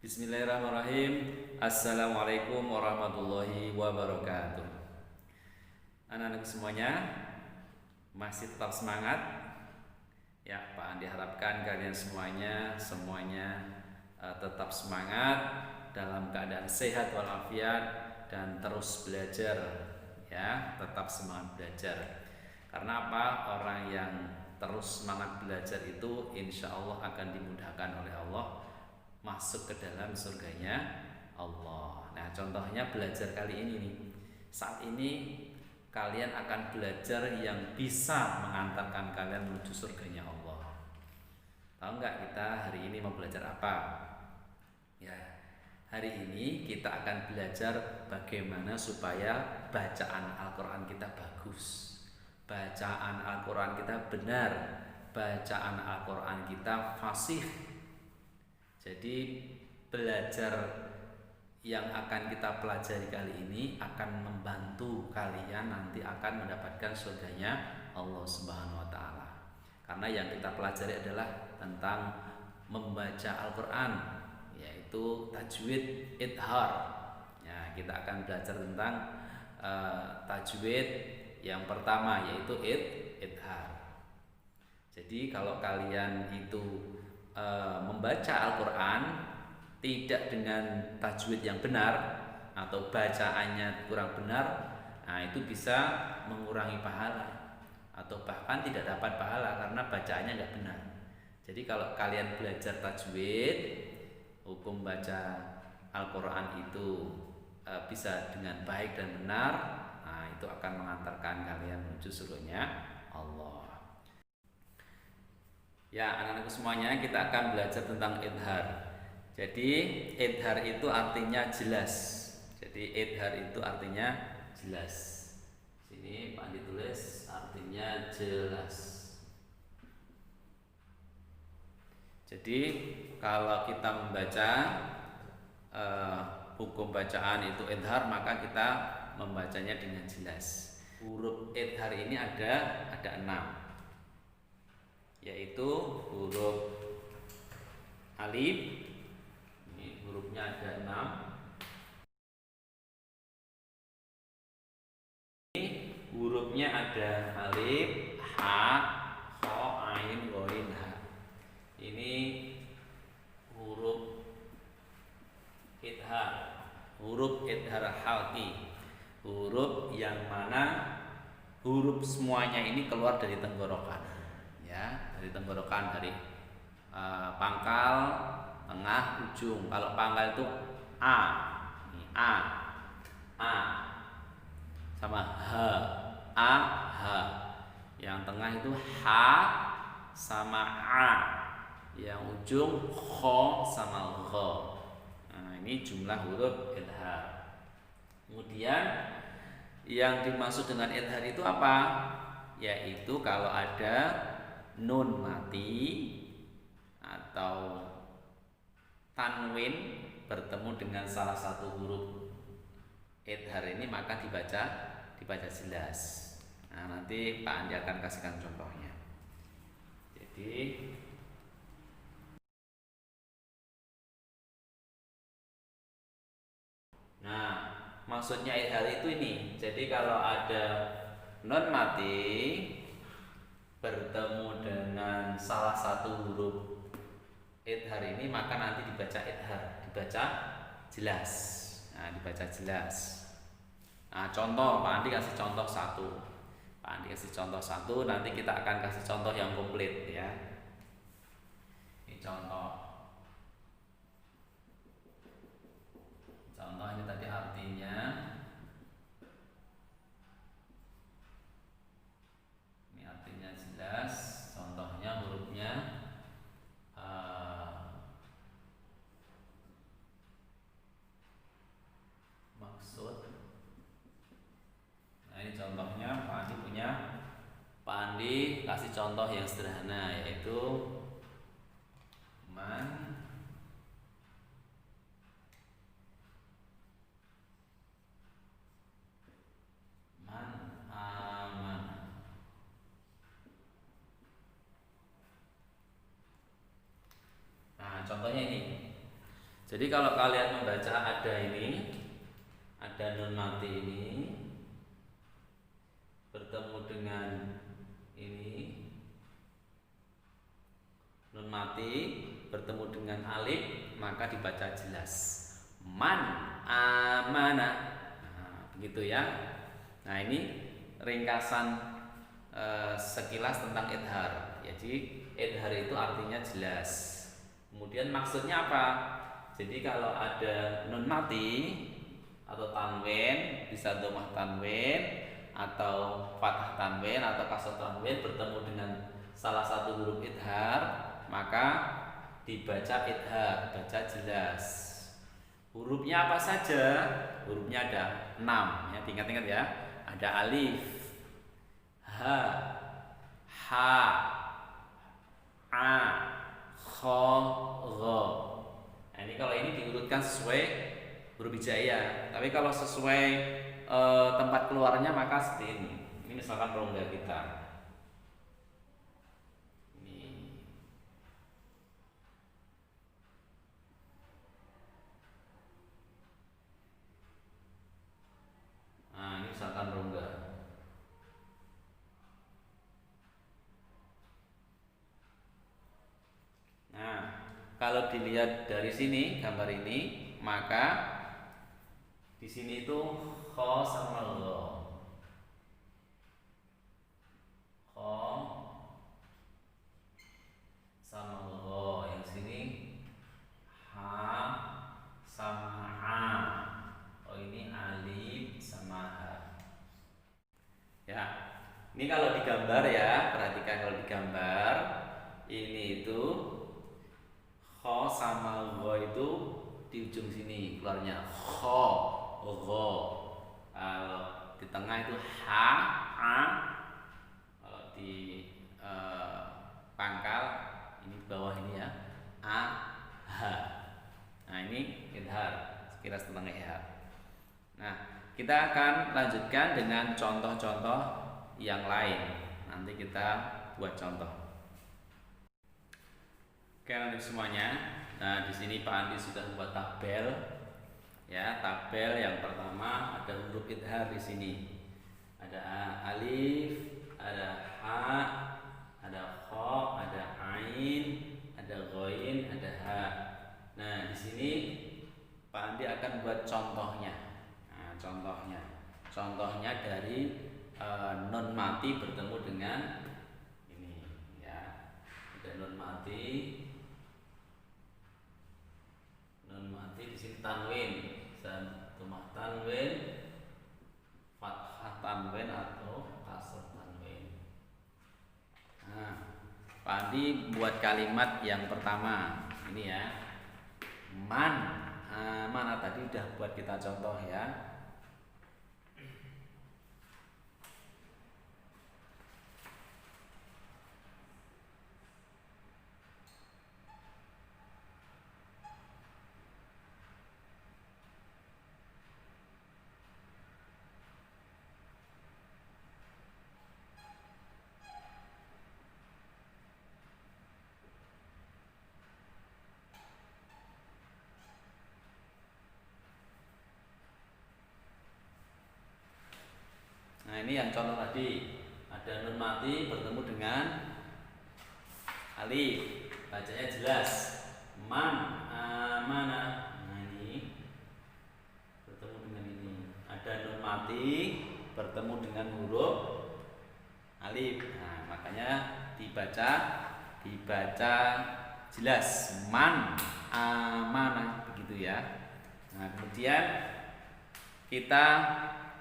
Bismillahirrahmanirrahim. Assalamualaikum warahmatullahi wabarakatuh. Anak-anak semuanya masih tetap semangat? Ya, Pak Andi harapkan kalian semuanya tetap semangat dalam keadaan sehat walafiat dan terus belajar. Ya, tetap semangat belajar. Karena apa? Orang yang terus semangat belajar itu insya Allah akan dimudahkan oleh Allah masuk ke dalam surganya Allah. Nah, contohnya belajar kali ini nih. Saat ini kalian akan belajar yang bisa mengantarkan kalian menuju surganya Allah. Tahu nggak kita hari ini mau belajar apa? Ya, hari ini kita akan belajar bagaimana supaya bacaan Al-Quran kita bagus, bacaan Al-Quran kita benar, bacaan Al-Quran kita fasih. Jadi belajar yang akan kita pelajari kali ini akan membantu kalian nanti akan mendapatkan surganya Allah Subhanahu wa taala. Karena yang kita pelajari adalah tentang membaca Al-Qur'an, yaitu tajwid idhar. Ya, kita akan belajar tentang tajwid yang pertama yaitu idhar. Jadi kalau kalian itu membaca Al-Quran tidak dengan tajwid yang benar atau bacaannya kurang benar, nah itu bisa mengurangi pahala atau bahkan tidak dapat pahala karena bacaannya nggak benar. Jadi kalau kalian belajar tajwid, hukum baca Al-Quran itu bisa dengan baik dan benar, nah itu akan mengantarkan kalian menuju surganya Allah. Ya, anak-anak semuanya kita akan belajar tentang idhar. Jadi idhar itu artinya jelas. Jadi idhar itu artinya jelas. Sini Pak ditulis artinya jelas. Jadi kalau kita membaca hukum bacaan itu idhar, maka kita membacanya dengan jelas. Huruf idhar ini ada 6, yaitu huruf alif. Ini hurufnya ada 6. Ini hurufnya ada alif, ha, kho, ain, ghain, ha. Ini huruf idhar. Huruf idhar halqi. Huruf yang mana huruf semuanya ini keluar dari tenggorokan. Ya, dari tenggorokan, dari pangkal, tengah, ujung. Kalau pangkal itu a, ini a, sama h, a, h. Yang tengah itu h sama a. Yang ujung kho sama gho. Nah, ini jumlah huruf idhar. Kemudian yang dimaksud dengan idhar itu apa? Yaitu kalau ada nun mati atau tanwin bertemu dengan salah satu huruf idhar ini, maka dibaca jelas. Nah, nanti Pak Andi akan kasihkan contohnya. Jadi maksudnya idhar itu ini. Jadi kalau ada nun mati bertemu dengan salah satu huruf idhar ini, maka nanti dibaca idhar, dibaca jelas. Nah, dibaca jelas. Nah, contoh Pak Andi kasih contoh satu. Pak Andi kasih contoh satu, nanti kita akan kasih contoh yang komplit ya. Ini contoh. Contoh ini tadi artinya. Ini artinya jelas. Contohnya hurufnya maksud. Nah, ini contohnya Pak Andi punya. Pak Andi kasih contoh yang sederhana, yaitu man aman. Nah, contohnya ini Jadi kalau kalian membaca ada ini, ada nun mati ini bertemu dengan ini, nun mati bertemu dengan alif, maka dibaca jelas. Man amana. Nah, begitu ya. Nah, ini ringkasan sekilas tentang idhar. Jadi idhar itu artinya jelas. Kemudian maksudnya apa? Jadi kalau ada nun mati atau tanwin, bisa dhammah tanwin atau fathah tanwin atau kasroh tanwin bertemu dengan salah satu huruf idhar, maka dibaca idhar, baca jelas. Hurufnya apa saja? Hurufnya ada 6 ya, ingat-ingat ya. Ada alif, ha, ha, a, kho, gho. Nah, ini kalau ini diurutkan sesuai huruf hijaiyah. Tapi kalau sesuai tempat keluarnya maka seperti ini. Ini misalkan rongga kita. Ini. Nah, ini misalkan rongga. Nah, kalau dilihat dari sini gambar ini, maka di sini itu kho sama lo. Kho sama lo. Yang sini ha sama a. Oh, ini alif sama ha. Ya. Ini kalau digambar ya, perhatikan kalau digambar. Ini itu kho sama gho itu di ujung sini keluarnya kho, gho. Kalau di tengah itu ha, a. Kalau di pangkal ini bawah ini ya, a, ha. Nah, ini idhar, sekilas tentang idhar. Nah, kita akan lanjutkan dengan contoh-contoh yang lain. Nanti kita buat contoh. Oke, untuk semuanya. Nah, di sini Pak Andi sudah membuat tabel. Ya, tabel yang pertama ada huruf idhar di sini. Ada alif, ada ha, ada kho, ada ain, ada ghoin, ada ha. Nah, di sini Pak Andi akan buat contohnya. Nah, contohnya dari nun mati bertemu dengan ini ya. Ada nun mati di sini tanwin, dhammah tanwin, fathah tanwin atau kasroh tanwin. Nah, Pak Andi buat kalimat yang pertama ini ya, man. Mana tadi udah buat kita contoh ya. Nah, ini yang contoh tadi. Ada nun mati bertemu dengan alif. Bacanya jelas. Man, amana. Nah, ini bertemu dengan ini. Ada nun mati bertemu dengan huruf alif. Nah, makanya dibaca jelas. Man, amana, begitu ya. Nah, kemudian kita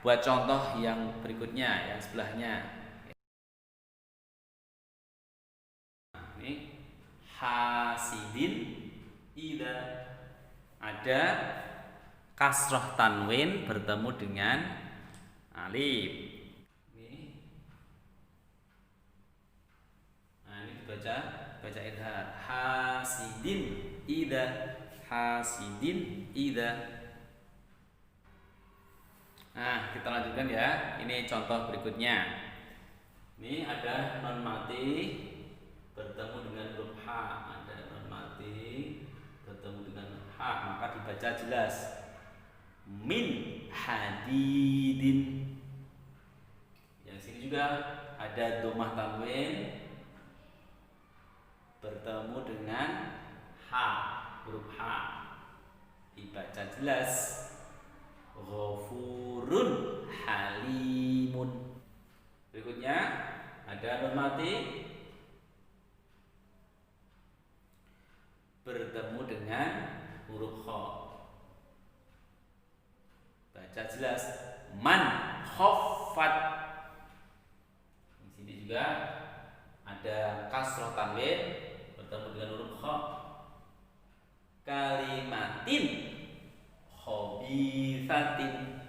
buat contoh yang berikutnya, yang sebelahnya. Ini hasidin ida. Ada kasroh tanwin bertemu dengan alif. Ini. Nah, ini baca idhar. Hasidin ida. Hasidin ida. Nah, kita lanjutkan ya. Ini contoh berikutnya. Ini ada nun mati bertemu dengan huruf ha. Ada nun mati bertemu dengan ha, maka baca jelas. Min hadidin. Yang sini juga ada dhammah tanwin bertemu dengan ha, huruf H, dibaca jelas. Ghafurun halimun. Berikutnya ada nun mati bertemu dengan huruf kha, baca jelas. Man khaffat. Di sini juga ada kasroh tanwin bertemu dengan huruf kha. Kalimatin khabithatin.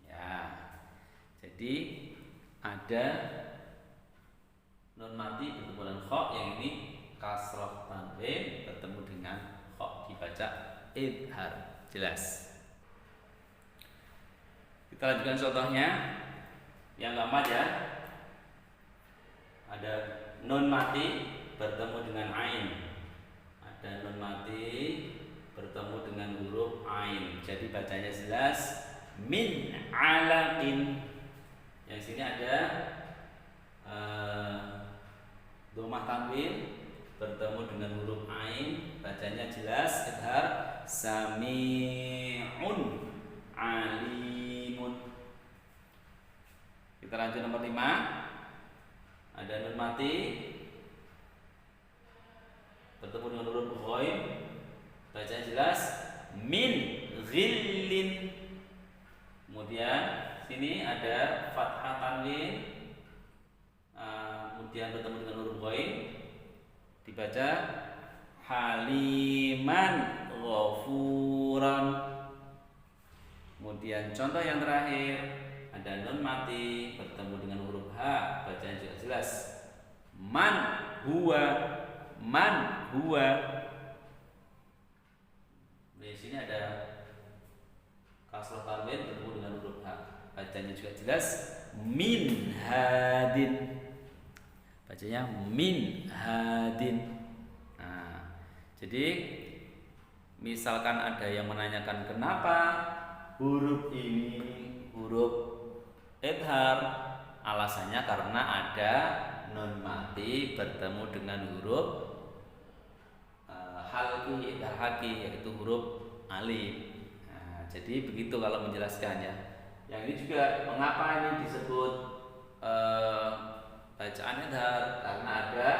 Ya, jadi ada nun mati bertemu dengan kha, yang ini kasroh tanwin bertemu dengan kha, dibaca idhar, jelas. Kita lanjutkan contohnya yang keempat ya. Ada nun mati bertemu dengan ain. Ada nun mati bertemu dengan huruf ain. Jadi bacanya jelas. Min alaqin. Yang sini ada dhammah tanwin bertemu dengan huruf ain, bacanya jelas idhar. Sami'un alimun. Kita lanjut nomor 5. Ada nun mati bertemu dengan huruf ghaib, bacanya jelas. Min ghillin. Kemudian sini ada fathah tanwin, kemudian bertemu dengan huruf ghaib, dibaca haliman ghafuran. Kemudian contoh yang terakhir ada nun mati bertemu dengan huruf H, bacanya juga jelas. Man huwa. Man huwa. Di sini ada kasroh tanwin bertemu dengan huruf H, bacanya juga jelas. Min hadin. Bacanya min hadin. Nah, jadi misalkan ada yang menanyakan kenapa huruf ini huruf idhar, alasannya karena ada nun mati bertemu dengan huruf halqi, idhar haqi, yaitu huruf alif. Nah, jadi begitu kalau menjelaskannya. Yang ini juga mengapa ini disebut bacaan idhar, karena ada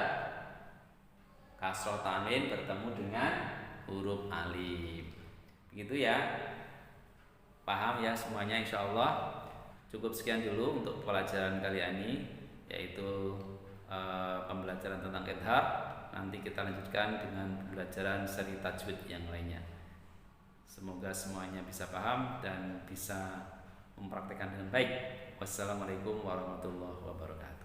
kasroh tanwin bertemu dengan huruf alif. Begitu ya. Paham ya semuanya, insyaallah. Cukup sekian dulu untuk pelajaran kali ini, yaitu pembelajaran tentang idhar. Nanti kita lanjutkan dengan pembelajaran seri tajwid yang lainnya. Semoga semuanya bisa paham dan bisa mempraktekkan dengan baik. Wassalamualaikum warahmatullahi wabarakatuh.